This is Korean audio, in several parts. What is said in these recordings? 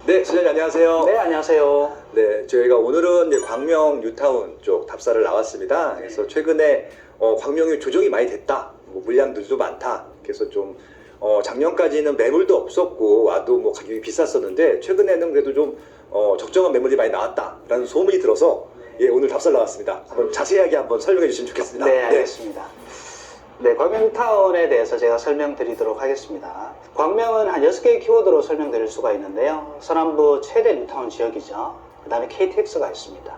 네, 소장님 안녕하세요. 네, 안녕하세요. 네, 저희가 오늘은 이제 광명 뉴타운 쪽 답사를 나왔습니다. 그래서 최근에 광명이 조정이 많이 됐다, 뭐 물량들도 많다. 그래서 좀 작년까지는 매물도 없었고 와도 뭐 가격이 비쌌었는데 최근에는 그래도 좀 적정한 매물이 많이 나왔다라는 소문이 들어서 예, 오늘 답사를 나왔습니다. 한번 자세하게 한번 설명해 주시면 좋겠습니다. 네, 알겠습니다. 네, 광명 뉴타운에 대해서 제가 설명드리도록 하겠습니다. 광명은 한 6개의 키워드로 설명드릴 수가 있는데요. 서남부 최대 뉴타운 지역이죠. 그 다음에 KTX가 있습니다.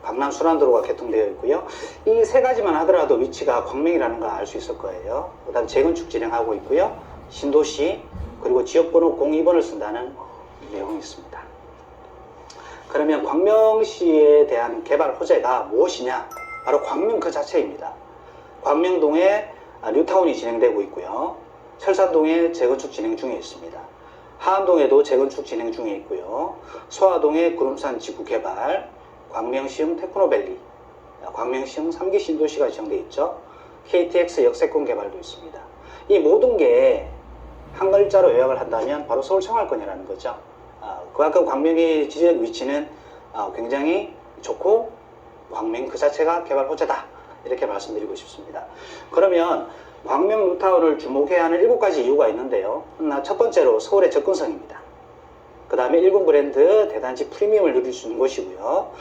강남 순환도로가 개통되어 있고요. 이 세 가지만 하더라도 위치가 광명이라는 걸 알 수 있을 거예요. 그 다음 재건축 진행하고 있고요. 신도시, 그리고 지역번호 02번을 쓴다는 내용이 있습니다. 그러면 광명시에 대한 개발 호재가 무엇이냐? 바로 광명 그 자체입니다. 광명동에 뉴타운이 진행되고 있고요. 철산동에 재건축 진행 중에 있습니다. 하암동에도 재건축 진행 중에 있고요. 소화동에 구름산 지구 개발, 광명시흥 테크노밸리, 광명시흥 3기 신도시가 지정되어 있죠. KTX 역세권 개발도 있습니다. 이 모든 게 한 글자로 요약을 한다면 바로 서울청활권이라는 거죠. 그만큼 광명의 지적 위치는 굉장히 좋고 광명 그 자체가 개발 호재다, 이렇게 말씀드리고 싶습니다. 그러면 광명 뉴타운을 주목해야 하는 7가지 이유가 있는데요. 첫 번째로 서울의 접근성입니다. 그 다음에 1군 브랜드 대단지 프리미엄을 누릴 수 있는 곳이고요.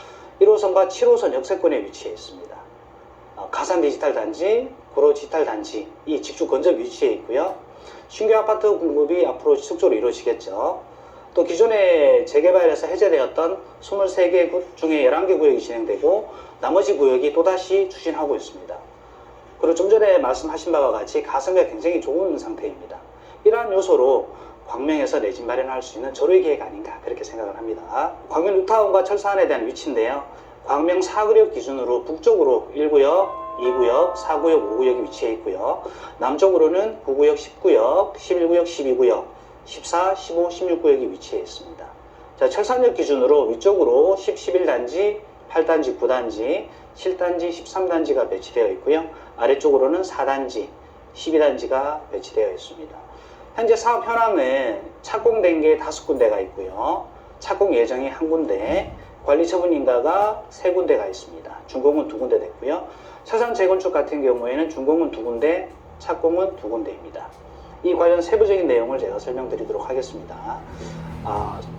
1호선과 7호선 역세권에 위치해 있습니다. 가산 디지털 단지, 구로 디지털 단지, 이 직주 근접 위치해 있고요. 신규 아파트 공급이 앞으로 지속적으로 이루어지겠죠. 또 기존에 재개발에서 해제되었던 23개 구 중에 11개 구역이 진행되고 나머지 구역이 또다시 추진하고 있습니다. 그리고 좀 전에 말씀하신 바와 같이 가성비가 굉장히 좋은 상태입니다. 이러한 요소로 광명에서 내 집 마련할 수 있는 절호의 기회가 아닌가, 그렇게 생각을 합니다. 광명 뉴타운과 철산에 대한 위치인데요. 광명 4구역 기준으로 북쪽으로 1구역, 2구역, 4구역, 5구역이 위치해 있고요. 남쪽으로는 9구역, 10구역, 11구역, 12구역, 14, 15, 16구역이 위치해 있습니다. 자, 철산역 기준으로 위쪽으로 10, 11단지, 8단지, 9단지, 7단지, 13단지가 배치되어 있고요. 아래쪽으로는 4단지, 12단지가 배치되어 있습니다. 현재 사업 현황은 착공된 게 5군데가 있고요. 착공 예정이 1군데, 관리 처분 인가가 3군데가 있습니다. 준공은 2군데 됐고요. 철산 재건축 같은 경우에는 준공은 2군데, 착공은 2군데입니다. 이 관련 세부적인 내용을 제가 설명드리도록 하겠습니다.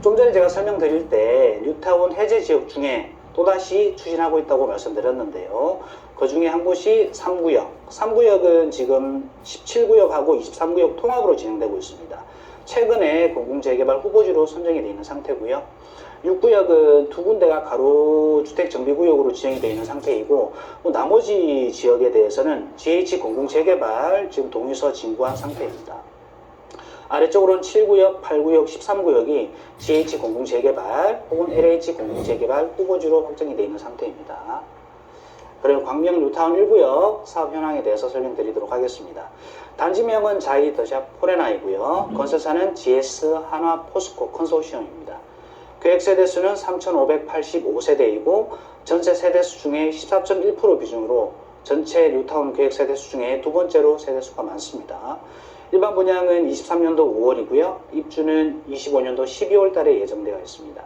좀 전에 제가 설명드릴 때 뉴타운 해제 지역 중에 또다시 추진하고 있다고 말씀드렸는데요. 그 중에 한 곳이 3구역. 3구역은 지금 17구역하고 23구역 통합으로 진행되고 있습니다. 최근에 공공재개발 후보지로 선정이 되어 있는 상태고요. 6구역은 2군데가 가로주택정비구역으로 지정이 되어 있는 상태이고, 나머지 지역에 대해서는 GH 공공재개발 지금 동의서 진구한 상태입니다. 아래쪽으로는 7구역, 8구역, 13구역이 GH 공공재개발 혹은 LH 공공재개발 후보지로 확정이 되어 있는 상태입니다. 그리고 광명 뉴타운 1구역 사업 현황에 대해서 설명드리도록 하겠습니다. 단지명은 자이 더샵 포레나이고요. 건설사는 GS 한화 포스코 컨소시엄입니다. 계획 세대수는 3,585세대이고 전체 세대수 중에 14.1% 비중으로 전체 뉴타운 계획 세대수 중에 두 번째로 세대수가 많습니다. 일반 분양은 23년도 5월이고요. 입주는 25년도 12월 달에 예정되어 있습니다.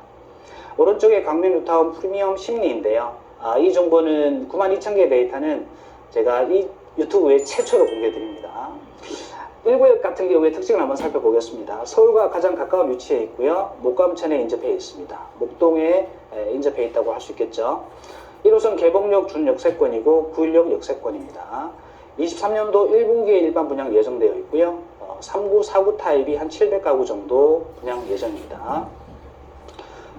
오른쪽에 광명 뉴타운 프리미엄 심리인데요. 이 정보는 92,000개의 데이터는 제가 이 유튜브에 최초로 공개드립니다. 1구역 같은 경우에 특징을 한번 살펴보겠습니다. 서울과 가장 가까운 위치에 있고요. 목감천에 인접해 있습니다. 목동에 인접해 있다고 할 수 있겠죠. 1호선 개봉역 준역세권이고 916 역세권입니다. 23년도 1분기에 일반 분양 예정되어 있고요. 3구, 4구 타입이 한 700가구 정도 분양 예정입니다.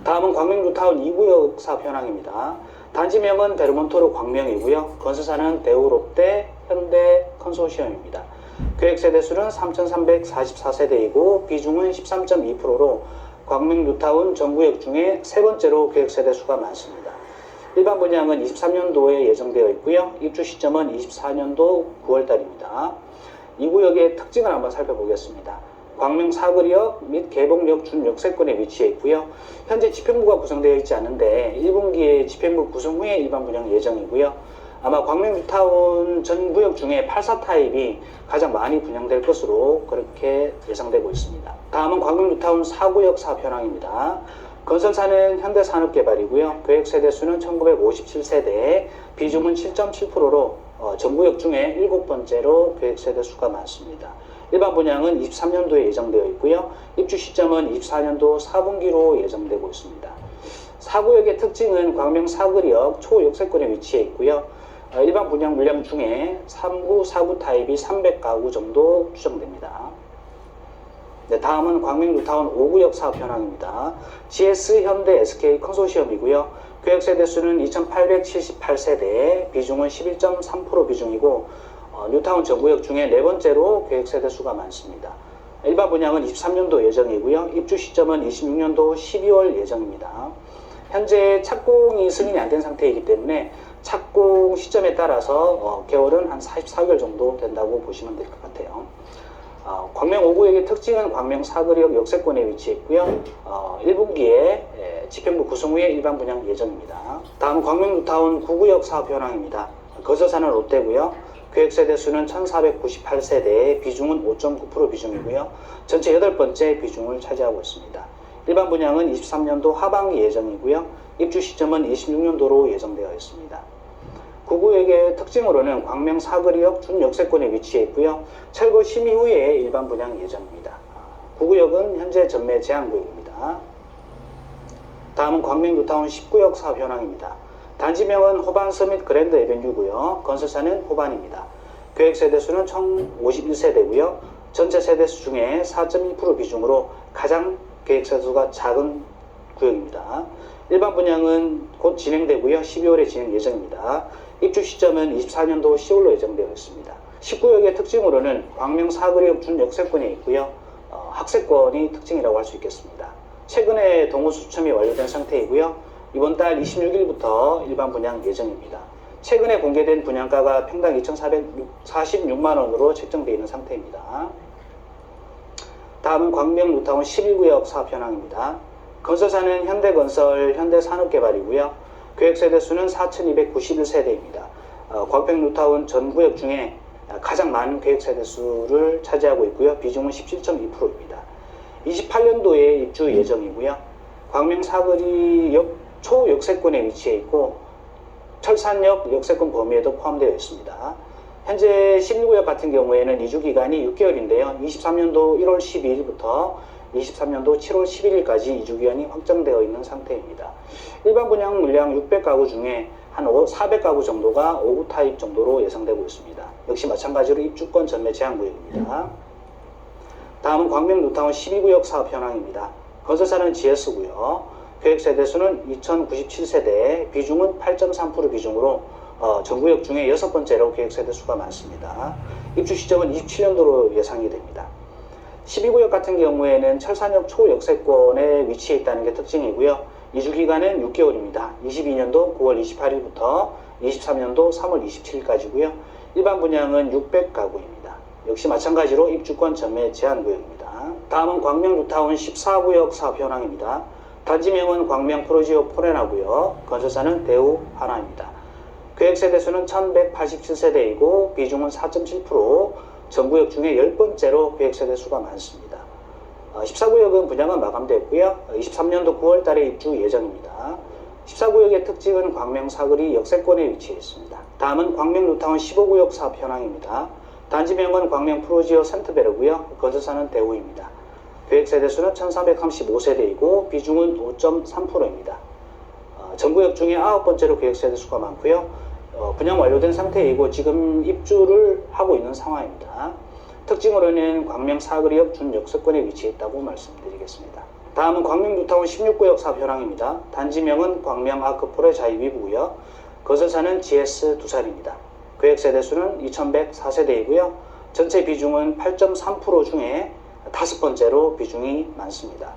다음은 광명 뉴타운 2구역 사업 현황입니다. 단지명은 베르몬토르 광명이고요. 건설사는 대우롭대 현대 컨소시엄입니다. 계획 세대수는 3,344세대이고 비중은 13.2%로 광명 뉴타운 전구역 중에 세 번째로 계획 세대수가 많습니다. 일반 분양은 23년도에 예정되어 있고요. 입주 시점은 24년도 9월달입니다. 이 구역의 특징을 한번 살펴보겠습니다. 광명 사거리역 및 개봉역 준역세권에 위치해 있고요. 현재 집행부가 구성되어 있지 않은데 1분기에 집행부 구성 후에 일반 분양 예정이고요. 아마 광명 뉴타운 전 구역 중에 84 타입이 가장 많이 분양될 것으로 그렇게 예상되고 있습니다. 다음은 광명 뉴타운 4구역 사업 현황입니다. 건설사는 현대산업개발이고요. 계획 세대수는 1957세대, 비중은 7.7%로 전구역 중에 7번째로 계획 세대수가 많습니다. 일반 분양은 23년도에 예정되어 있고요. 입주 시점은 24년도 4분기로 예정되고 있습니다. 4구역의 특징은 광명 사거리역 초역세권에 위치해 있고요. 일반 분양 물량 중에 3구, 4구 타입이 300가구 정도 추정됩니다. 네, 다음은 광명 뉴타운 5구역 사업 현황입니다. GS, 현대, SK 컨소시엄이고요. 계획 세대수는 2878세대, 비중은 11.3% 비중이고 뉴타운 전구역 중에 네 번째로 계획 세대수가 많습니다. 일반 분양은 23년도 예정이고요. 입주 시점은 26년도 12월 예정입니다. 현재 착공이 승인이 안 된 상태이기 때문에 착공 시점에 따라서 개월은 한 44개월 정도 된다고 보시면 될 것 같아요. 광명 5구역의 특징은 광명 사거리역 역세권에 위치해 있고요. 1분기에 지평구 구성 후에 일반 분양 예정입니다. 다음 광명 뉴타운 9구역 사업 현황입니다. 건설사는 롯데고요. 계획 세대수는 1498세대, 비중은 5.9% 비중이고요. 전체 8번째 비중을 차지하고 있습니다. 일반 분양은 23년도 하반기 예정이고요. 입주 시점은 26년도로 예정되어 있습니다. 9구역의 특징으로는 광명 사거리역 준역세권에 위치해 있고요. 철거 심의 후에 일반 분양 예정입니다. 9구역은 현재 전매 제한 구역입니다. 다음은 광명 뉴타운 10구역 사업 현황입니다. 단지명은 호반 서밋 그랜드 에벤유고요. 건설사는 호반입니다. 계획 세대수는 총 51세대고요. 전체 세대수 중에 4.1% 비중으로 가장 계획 세대수가 작은 구역입니다. 일반 분양은 곧 진행되고요. 12월에 진행 예정입니다. 입주 시점은 24년도 10월로 예정되어 있습니다. 19역의 특징으로는 광명 사거리역 준역세권에 있고요. 학세권이 특징이라고 할 수 있겠습니다. 최근에 동호 수첨이 완료된 상태이고요. 이번 달 26일부터 일반 분양 예정입니다. 최근에 공개된 분양가가 평당 2,446만원으로 책정되어 있는 상태입니다. 다음은 광명 뉴타운 11구역 사업 현황입니다. 건설사는 현대건설, 현대산업개발이고요. 계획 세대수는 4,291세대입니다. 광명 뉴타운 전 구역 중에 가장 많은 계획 세대수를 차지하고 있고요. 비중은 17.2%입니다. 28년도에 입주 예정이고요. 광명 사거리역 초역세권에 위치해 있고 철산역 역세권 범위에도 포함되어 있습니다. 현재 11구역 같은 경우에는 이주 기간이 6개월인데요. 23년도 1월 12일부터 23년도 7월 11일까지 이주 기간이 확정되어 있는 상태입니다. 일반 분양 물량 600가구 중에 한 400가구 정도가 5구 타입 정도로 예상되고 있습니다. 역시 마찬가지로 입주권 전매 제한 구역입니다. 다음은 광명 뉴타운 12구역 사업 현황입니다. 건설사는 GS고요. 계획 세대수는 2097세대, 비중은 8.3% 비중으로 전구역 중에 6번째로 계획 세대수가 많습니다. 입주 시점은 27년도로 예상이 됩니다. 12구역 같은 경우에는 철산역 초역세권에 위치해 있다는 게 특징이고요. 이주 기간은 6개월입니다. 22년도 9월 28일부터 23년도 3월 27일까지고요. 일반 분양은 600가구입니다. 역시 마찬가지로 입주권 전매 제한 구역입니다. 다음은 광명 뉴타운 14구역 사업 현황입니다. 단지명은 광명 프로지오 포레나고요. 건설사는 대우 하나입니다. 계획 세대수는 1187세대이고 비중은 4.7%, 전구역 중에 10번째로 계획 세대수가 많습니다. 14구역은 분양은 마감됐고요. 23년도 9월 달에 입주 예정입니다. 14구역의 특징은 광명 사거리 역세권에 위치해 있습니다. 다음은 광명 뉴타운 15구역 사업 현황입니다. 단지명은 광명 프로지오 센트베르고요. 건설사는 대우입니다. 계획 세대수는 1435세대이고 비중은 5.3%입니다. 전구역 중에 9번째로 계획 세대수가 많고요. 분양 완료된 상태이고 지금 입주를 하고 있는 상황입니다. 특징으로는 광명 사거리역 준역세권에 위치해 있다고 말씀드리겠습니다. 다음은 광명 뉴타운 16구역 사업 현황입니다. 단지명은 광명 아크포레 자이위브고요. 건설사는 GS 두산입니다. 계획 세대수는 2104세대이고요. 전체 비중은 8.3% 중에 5번째로 비중이 많습니다.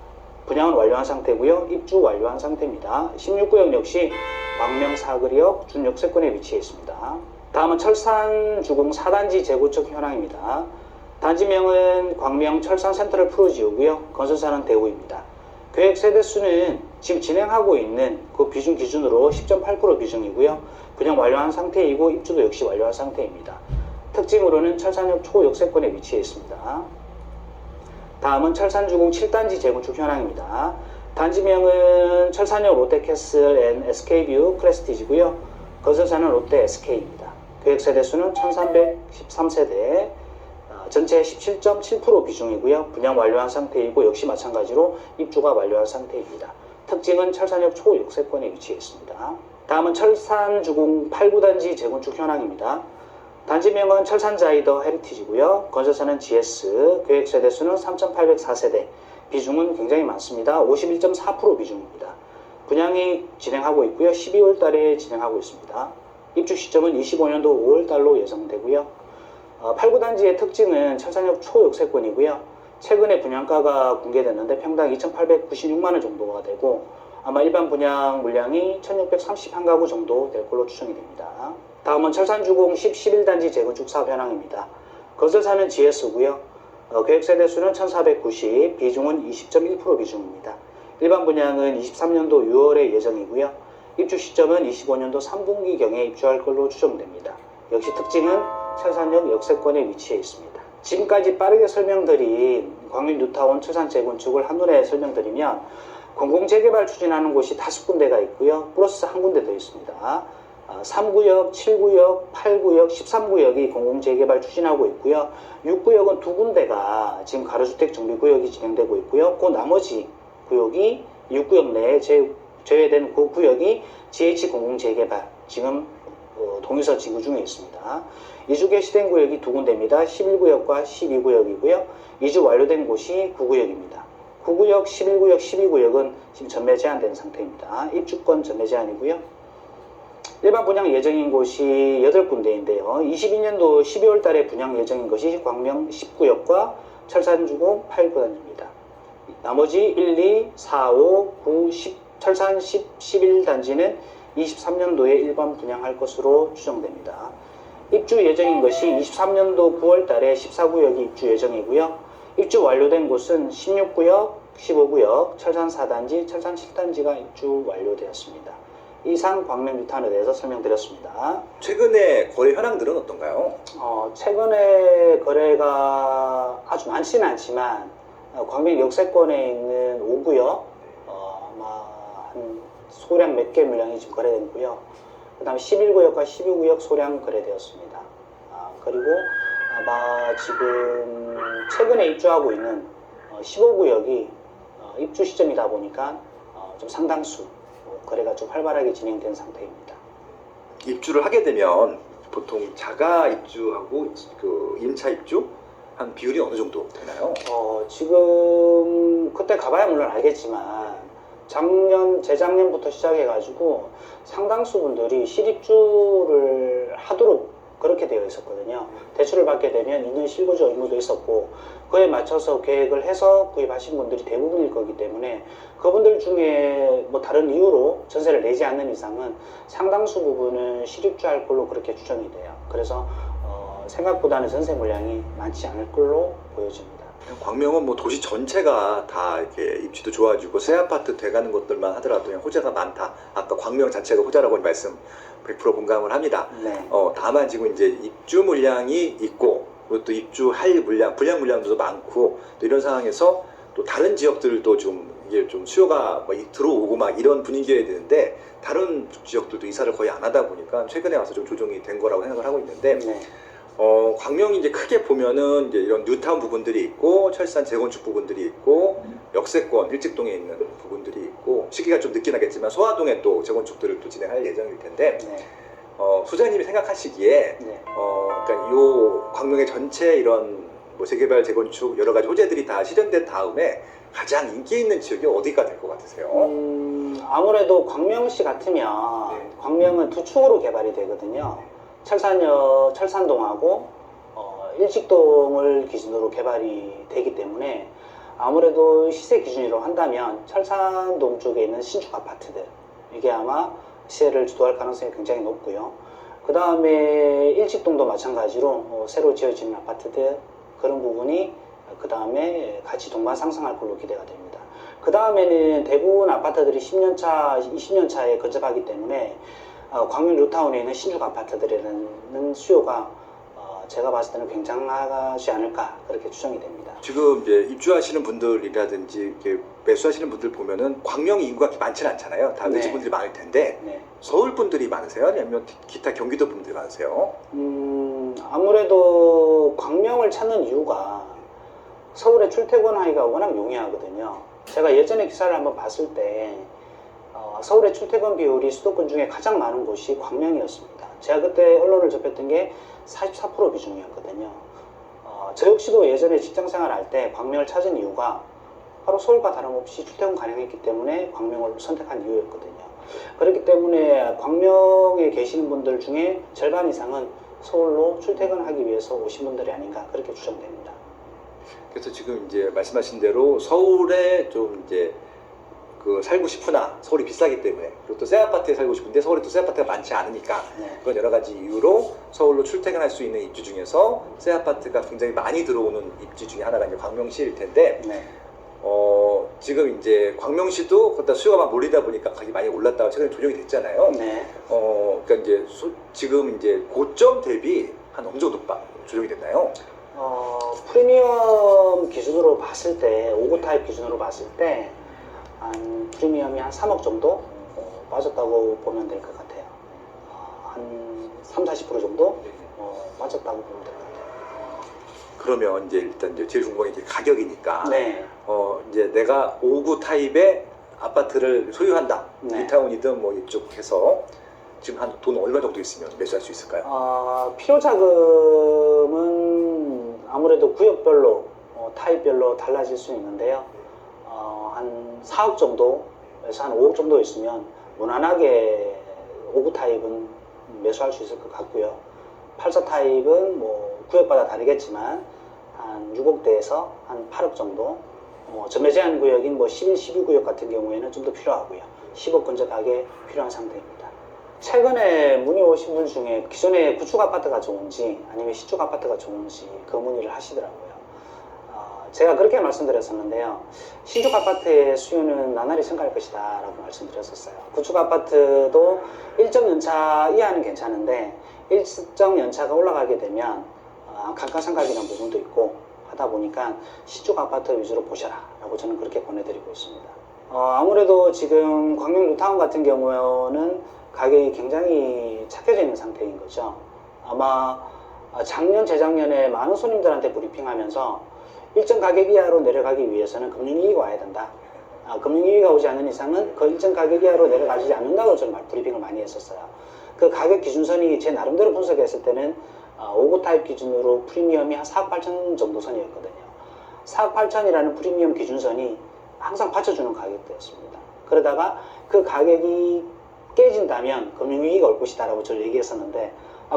분양은 완료한 상태고요. 입주 완료한 상태입니다. 16구역 역시 광명 사거리역 준역세권에 위치해 있습니다. 다음은 철산 주공 4단지 재구축 현황입니다. 단지명은 광명 철산 센트럴 프로지오고요. 건설사는 대우입니다. 계획 세대수는 지금 진행하고 있는 그 비중 기준으로 10.8% 비중이고요. 분양 완료한 상태이고 입주도 역시 완료한 상태입니다. 특징으로는 철산역 초역세권에 위치해 있습니다. 다음은 철산주공 7단지 재건축 현황입니다. 단지명은 철산역 롯데캐슬 앤 SK뷰 크레스티지고요. 건설사는 롯데 SK입니다. 계획세대수는 1313세대, 전체 17.7% 비중이고요. 분양 완료한 상태이고 역시 마찬가지로 입주가 완료한 상태입니다. 특징은 철산역 초역세권에 위치해 있습니다. 다음은 철산주공 8구단지 재건축 현황입니다. 단지명은 철산자이더 헤리티지고요. 건설사는 GS, 계획세대수는 3,804세대, 비중은 굉장히 많습니다. 51.4% 비중입니다. 분양이 진행하고 있고요. 12월 달에 진행하고 있습니다. 입주 시점은 25년도 5월 달로 예상되고요. 8구단지의 특징은 철산역 초역세권이고요. 최근에 분양가가 공개됐는데 평당 2,896만원 정도가 되고 아마 일반 분양 물량이 1,631가구 정도 될 걸로 추정이 됩니다. 다음은 철산주공 11단지 재건축 사업 현황입니다. 건설사는 GS고요. 계획세대수는 1,490, 비중은 20.1% 비중입니다. 일반 분양은 23년도 6월에 예정이고요. 입주 시점은 25년도 3분기경에 입주할 걸로 추정됩니다. 역시 특징은 철산역 역세권에 위치해 있습니다. 지금까지 빠르게 설명드린 광명 뉴타운 철산 재건축을 한눈에 설명드리면 공공재개발 추진하는 곳이 5군데가 있고요. 플러스 한 군데 더 있습니다. 3구역, 7구역, 8구역, 13구역이 공공재개발 추진하고 있고요. 6구역은 2군데가 지금 가로주택 정비구역이 진행되고 있고요. 그 나머지 구역이 6구역 내에 제외된 그 구역이 GH 공공재개발 지금 동의서 지구 중에 있습니다. 이주 개시된 구역이 2군데입니다. 11구역과 12구역이고요. 이주 완료된 곳이 9구역입니다. 9구역, 11구역, 12구역은 지금 전매 제한된 상태입니다. 입주권 전매 제한이고요. 일반 분양 예정인 곳이 8군데인데요. 22년도 12월 달에 분양 예정인 것이 광명 10구역과 철산주공 8구단지입니다. 나머지 1, 2, 4, 5, 9, 10, 철산 10, 11단지는 23년도에 일반 분양할 것으로 추정됩니다. 입주 예정인 것이 23년도 9월 달에 14구역이 입주 예정이고요. 입주 완료된 곳은 16구역, 15구역, 철산 4단지, 철산 7단지가 입주 완료되었습니다. 이상 광명 뉴타운에 대해서 설명드렸습니다. 최근에 거래 현황들은 어떤가요? 최근에 거래가 아주 많지는 않지만 광명 역세권에 있는 5구역 아마 한 소량 몇 개 물량이 지금 거래되고요. 그 다음에 11구역과 12구역 소량 거래되었습니다. 그리고 아마 지금 최근에 입주하고 있는 15구역이 입주 시점이다 보니까 좀 상당수 거래가 좀 활발하게 진행된 상태입니다. 입주를 하게 되면 보통 자가 입주하고 그 임차 입주 한 비율이 어느 정도 되나요? 지금 그때 가봐야 물론 알겠지만 재작년부터 시작해가지고 상당수 분들이 실입주를 하도록 그렇게 되어 있었거든요. 대출을 받게 되면 2년 실거주 의무도 있었고 그에 맞춰서 계획을 해서 구입하신 분들이 대부분일 거기 때문에 그분들 중에 뭐 다른 이유로 전세를 내지 않는 이상은 상당수 부분은 실입주할 걸로 그렇게 추정이 돼요. 그래서 생각보다는 전세 물량이 많지 않을 걸로 보여집니다. 광명은 뭐 도시 전체가 다 이렇게 입지도 좋아지고 새 아파트 돼가는 것들만 하더라도 그냥 호재가 많다. 아까 광명 자체가 호재라고 말씀 100% 공감을 합니다. 네. 다만 지금 이제 입주 물량이 있고 그리고 또 입주할 물량, 분양 물량도 많고 또 이런 상황에서 또 다른 지역들도 좀 이게 좀 수요가 뭐 들어오고 막 이런 분위기여야 되는데 다른 지역들도 이사를 거의 안 하다 보니까 최근에 와서 좀 조정이 된 거라고 생각을 하고 있는데. 네. 광명이 이제 크게 보면은 이제 이런 뉴타운 부분들이 있고 철산 재건축 부분들이 있고 역세권 일직동에 있는 부분들이 있고 시기가 좀 늦긴 하겠지만 소화동에 또 재건축들을 또 진행할 예정일 텐데 네. 소장님이 생각하시기에 네. 그러니까 요 광명의 전체 이런 뭐 재개발 재건축 여러 가지 호재들이 다 실현된 다음에 가장 인기 있는 지역이 어디가 될 것 같으세요? 아무래도 광명시 같으면 네. 광명은 두 축으로 개발이 되거든요. 철산동하고 일직동을 기준으로 개발이 되기 때문에 아무래도 시세 기준으로 한다면 철산동 쪽에 있는 신축 아파트들 이게 아마 시세를 주도할 가능성이 굉장히 높고요. 그 다음에 일직동도 마찬가지로 새로 지어지는 아파트들 그런 부분이 그 다음에 같이 동반 상승할 걸로 기대가 됩니다. 그 다음에는 대부분 아파트들이 10년차, 20년차에 근접하기 때문에 광명 뉴타운에 있는 신축 아파트들에는 수요가 제가 봤을 때는 굉장하지 않을까 그렇게 추정이 됩니다. 지금 이제 입주하시는 분들이라든지 이렇게 매수하시는 분들 보면은 광명 인구가 많지는 않잖아요. 다 네. 외지분들이 많을 텐데 네. 서울 분들이 많으세요? 아니면 기타 경기도 분들이 많으세요? 아무래도 광명을 찾는 이유가 서울에 출퇴근하기가 워낙 용이하거든요. 제가 예전에 기사를 한번 봤을 때 서울의 출퇴근 비율이 수도권 중에 가장 많은 곳이 광명이었습니다. 제가 그때 언론을 접했던 게 44% 비중이었거든요. 저 역시도 예전에 직장생활 할 때 광명을 찾은 이유가 바로 서울과 다름없이 출퇴근 가능했기 때문에 광명을 선택한 이유였거든요. 그렇기 때문에 광명에 계시는 분들 중에 절반 이상은 서울로 출퇴근하기 위해서 오신 분들이 아닌가 그렇게 추정됩니다. 그래서 지금 이제 말씀하신 대로 서울에 좀 이제 그 살고 싶으나 서울이 비싸기 때문에 그리고 또 새 아파트에 살고 싶은데 서울에 또 새 아파트가 많지 않으니까 네. 그런 여러 가지 이유로 서울로 출퇴근할 수 있는 입주 중에서 새 아파트가 굉장히 많이 들어오는 입지 중에 하나가 이제 광명시일 텐데 네. 지금 이제 광명시도 그다 수요가 막 몰리다 보니까 가격이 많이 올랐다가 최근에 조정이 됐잖아요. 네. 그러니까 이제 지금 이제 고점 대비 한 어느 정도 조정이 됐나요? 프리미엄 기준으로 봤을 때 5구 타입 기준으로 봤을 때 한 프리미엄이 한 3억 정도 빠졌다고 보면 될 것 같아요. 한 30-40% 정도 빠졌다고 보면 될 것 같아요. 그러면 이제 일단 이제 제일 궁금한 게 가격이니까. 네. 이제 내가 5구 타입의 아파트를 소유한다. 네. 뉴타운이든 뭐 이쪽 해서 지금 한 돈 얼마 정도 있으면 매수할 수 있을까요? 필요 자금은 아무래도 구역별로 타입별로 달라질 수 있는데요. 한 4억 정도에서 한 5억 정도 있으면 무난하게 5구 타입은 매수할 수 있을 것 같고요. 84 타입은 뭐 구역마다 다르겠지만 한 6억대에서 한 8억 정도. 전매 제한 구역인 뭐 11, 12구역 같은 경우에는 좀 더 필요하고요. 10억 근처 가게 필요한 상태입니다. 최근에 문의 오신 분 중에 기존에 구축 아파트가 좋은지 아니면 신축 아파트가 좋은지 그 문의를 하시더라고요. 제가 그렇게 말씀드렸었는데요. 신축 아파트의 수요는 나날이 증가할 것이다 라고 말씀드렸었어요. 구축 아파트도 일정 연차 이하는 괜찮은데 일정 연차가 올라가게 되면 감가상각이라는 부분도 있고 하다 보니까 신축 아파트 위주로 보셔라 라고 저는 그렇게 권해드리고 있습니다. 아무래도 지금 광명 뉴타운 같은 경우는 가격이 굉장히 착해져 있는 상태인 거죠. 아마 작년, 재작년에 많은 손님들한테 브리핑하면서 일정 가격 이하로 내려가기 위해서는 금융위기가 와야 된다. 금융위기가 오지 않는 이상은 그 일정 가격 이하로 내려가지 않는다고 저는 브리핑을 많이 했었어요. 그 가격 기준선이 제 나름대로 분석했을 때는 5구 타입 기준으로 프리미엄이 한 4억 8천 정도 선이었거든요. 4억 8천이라는 프리미엄 기준선이 항상 받쳐주는 가격대였습니다. 그러다가 그 가격이 깨진다면 금융위기가 올 것이다 라고 저를 얘기했었는데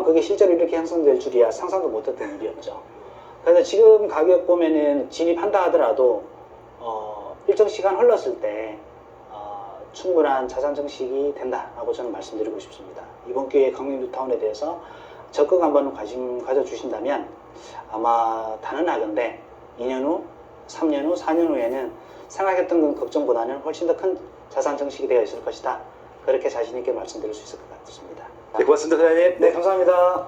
그게 실제로 이렇게 형성될 줄이야 상상도 못했던 일이었죠. 그래서 지금 가격 보면은 진입한다 하더라도 일정 시간 흘렀을 때 충분한 자산 증식이 된다라고 저는 말씀드리고 싶습니다. 이번 기회에 광명 뉴타운에 대해서 적극 한번 관심 가져주신다면 아마 단언하건대 2년 후, 3년 후, 4년 후에는 생각했던 그 걱정보다는 훨씬 더 큰 자산 증식이 되어 있을 것이다. 그렇게 자신 있게 말씀드릴 수 있을 것 같습니다. 네, 고맙습니다, 사장님. 네, 감사합니다.